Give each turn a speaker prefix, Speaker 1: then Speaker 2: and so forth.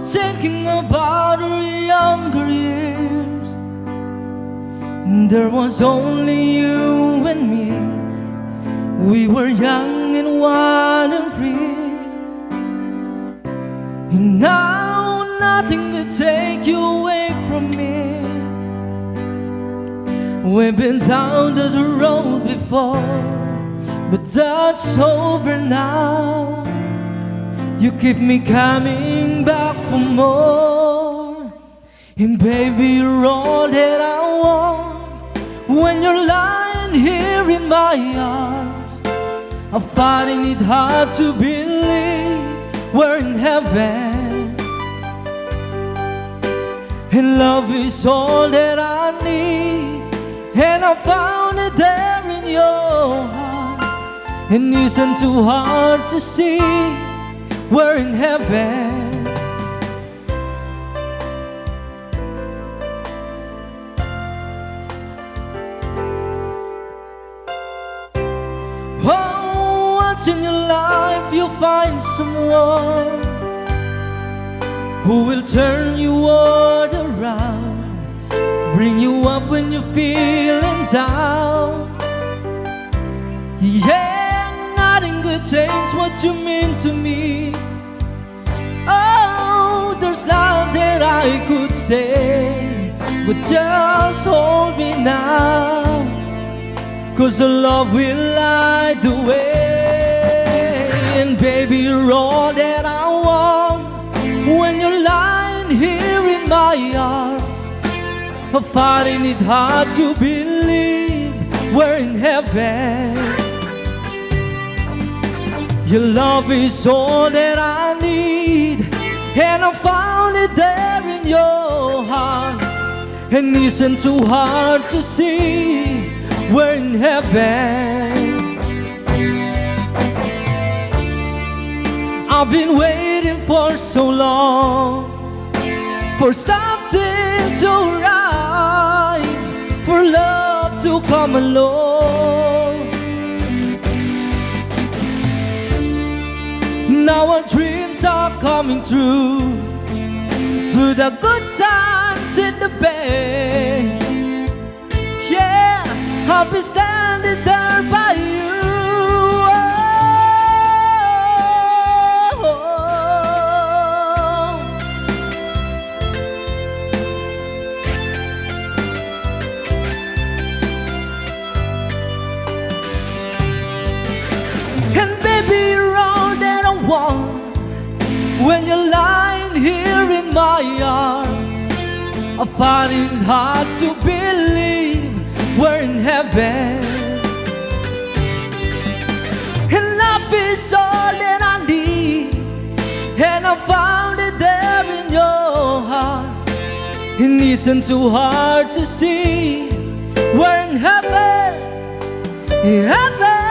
Speaker 1: thinking about our younger years. There was only you and me. We were young and wild and free. And now nothing can take you away from me. We've been down to the road before, but that's over now. You keep me coming back for more. And baby, you're all that I want. When you're lying here in my arms, I'm finding it hard to believe we're in heaven. And love is all that I need, and I found it there in your heart. And it isn't too hard to see we're in heaven. Oh, once in your life you'll find someone who will turn your world around, bring you up when you're feeling down. Yeah, nothing good takes what you mean to me. Oh, there's nothing that I could say, but just hold me now, 'cause the love will light the way. And baby, you're all that I want. When you're lying here in my arms, I'm finding it hard to believe we're in heaven. Your love is all that I need, and I found it there in your heart. And it isn't too hard to see we're in heaven. I've been waiting for so long, for something to right, for love to come along. Now our dreams are coming true, through the good times and the bad. Yeah, I'll be standing there by you. And baby, you're all that I want. When you're lying here in my arms, I find it hard to believe we're in heaven. And love is all that I need, and I found it there in your heart. It isn't too hard to see we're in heaven, heaven.